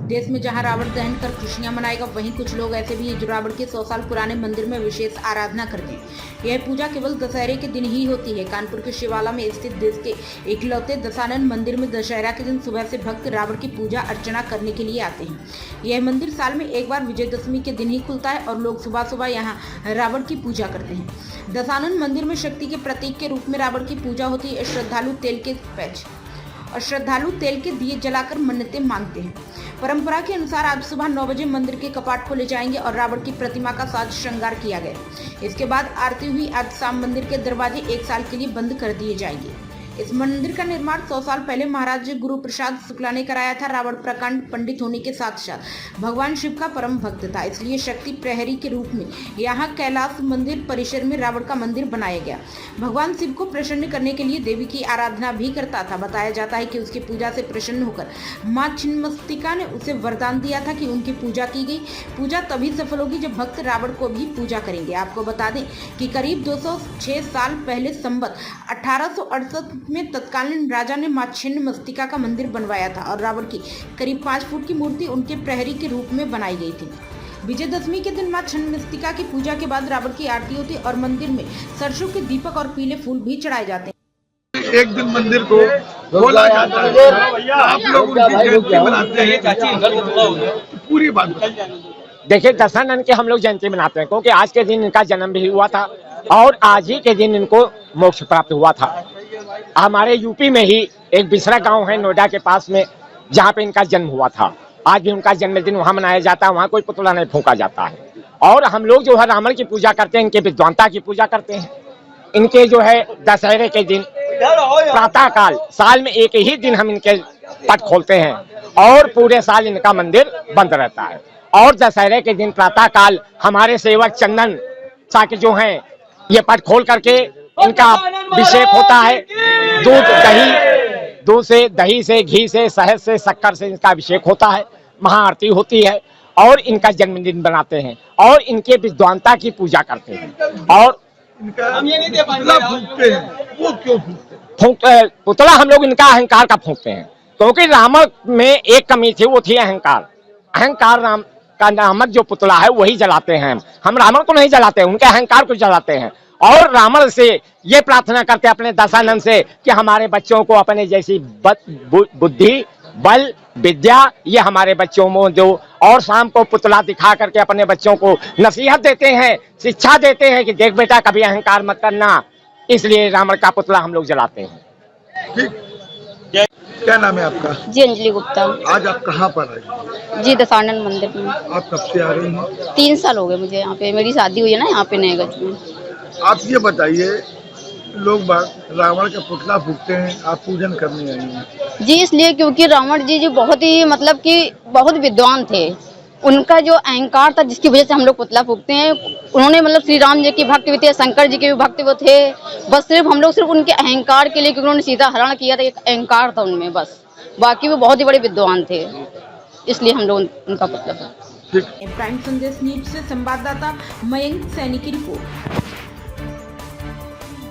देश में जहां रावण दहन कर खुशियां मनाएगा, वहीं कुछ लोग ऐसे भी हैं जो रावण के 100 साल पुराने मंदिर में विशेष आराधना करते हैं। यह पूजा केवल दशहरे के दिन ही होती है। कानपुर के शिवाला में स्थित देश के इकलौते दशानन मंदिर में दशहरा के दिन सुबह से भक्त रावण की पूजा अर्चना करने के लिए आते हैं। यह मंदिर साल में एक बार विजयदशमी के दिन ही खुलता है और लोग सुबह सुबह यहाँ रावण की पूजा करते हैं। दशानन मंदिर में शक्ति के प्रतीक के रूप में रावण की पूजा होती है। श्रद्धालु तेल के दिए जलाकर मन्नतें मांगते हैं। परंपरा के अनुसार आज सुबह 9 बजे मंदिर के कपाट खोले जाएंगे और रावण की प्रतिमा का साज श्रृंगार किया गया। इसके बाद आरती हुई। आज शाम मंदिर के दरवाजे 1 साल के लिए बंद कर दिए जाएंगे। इस मंदिर का निर्माण 100 साल पहले महाराज गुरु प्रसाद शुक्ला ने कराया था। रावण प्रकांड पंडित होने के साथ साथ भगवान शिव का परम भक्त था, इसलिए शक्ति प्रहरी के रूप में यहाँ कैलाश मंदिर परिसर में रावण का मंदिर बनाया गया। भगवान शिव को प्रसन्न करने के लिए देवी की आराधना भी करता था। बताया जाता है कि उसकी पूजा से प्रसन्न होकर माँ छिन्नमस्तिका ने उसे वरदान दिया था कि उनकी पूजा की गई पूजा तभी सफल होगी जब भक्त रावण को भी पूजा करेंगे। आपको बता दें कि करीब 206 साल पहले संवत 1868 में तत्कालीन राजा ने मां छिन्नमस्तिका का मंदिर बनवाया था और रावण की करीब 5 फुट की मूर्ति उनके प्रहरी के रूप में बनाई गई थी। विजयदशमी के दिन मां छिन्नमस्तिका की पूजा के बाद रावण की आरती होती और मंदिर में सरसों के दीपक और पीले फूल भी चढ़ाए जाते हैं। एक दिन मंदिर को खोला जाता है, आप लोग उनकी जयंती मनाते हैं, पूरी बात देखिए, दशानन की हम लोग जयंती मनाते हैं क्योंकि आज के दिन इनका जन्म भी हुआ था और आज ही के दिन इनको मोक्ष प्राप्त हुआ था। हमारे यूपी में ही एक बिसरा गांव है नोएडा के पास में, जहां पे इनका जन्म हुआ था। आज भी उनका जन्मदिन वहां मनाया जाता है। वहां कोई पुतला नहीं फूंका जाता है। और हम लोग जो है रावण की पूजा करते हैं, इनके विद्वानता की पूजा करते हैं। इनके जो है दशहरे के दिन प्रातः काल, साल में एक ही दिन हम इनके पट खोलते हैं और पूरे साल इनका मंदिर बंद रहता है। और दशहरे के दिन प्रातः काल हमारे सेवक चंदन साके जो हैं, ये पट खोल करके इनका अभिषेक होता है। दूध से, दही से, घी से, शहद से, शक्कर से इनका अभिषेक होता है। महाआरती होती है और इनका जन्मदिन बनाते हैं और इनके विद्वानता की पूजा करते हैं। और पुतला फूंकते हैं, वो क्यों पुतला हम लोग इनका अहंकार का फूंकते हैं क्योंकि रावण में एक कमी थी, वो थी अहंकार। अहंकार राम का नामक जो पुतला है वही जलाते हैं। हम रावण को नहीं जलाते, उनके अहंकार को जलाते हैं। और रावण से ये प्रार्थना करते हैं अपने दशानन से कि हमारे बच्चों को अपने जैसी बुद्धि, बल, विद्या ये हमारे बच्चों में जो, और शाम को पुतला दिखा करके अपने बच्चों को नसीहत देते हैं, शिक्षा देते हैं कि देख बेटा कभी अहंकार मत करना। इसलिए रावण का पुतला हम लोग जलाते हैं। क्या नाम है आपका? जी अंजलि गुप्ता। आज आप कहाँ पर आए? जी दशानन मंदिर में। आप कब से आ रही हैं? 3 साल हो गए मुझे यहाँ पे। मेरी शादी हुई है ना यहाँ पे नएगंज में। आप ये बताइए, लोग रावण का पुतला फूंकते हैं, आप पूजन करने आई हैं। जी इसलिए क्योंकि रावण जी जो बहुत ही मतलब कि बहुत विद्वान थे। उनका जो अहंकार था जिसकी वजह से हम लोग पुतला फूंकते हैं। उन्होंने मतलब श्री राम जी की भक्त भी थे, शंकर जी के भी भक्त वो थे। बस सिर्फ हम लोग सिर्फ उनके अहंकार के लिए, क्योंकि उन्होंने सीता हरण किया था, एक अहंकार था उनमें बस। बाकी वो बहुत ही बड़े विद्वान थे, इसलिए हम लोग उनका पुतला फूंकते हैं। प्राइम संदेश न्यूज से संवाददाता मयंक सैनी की रिपोर्ट।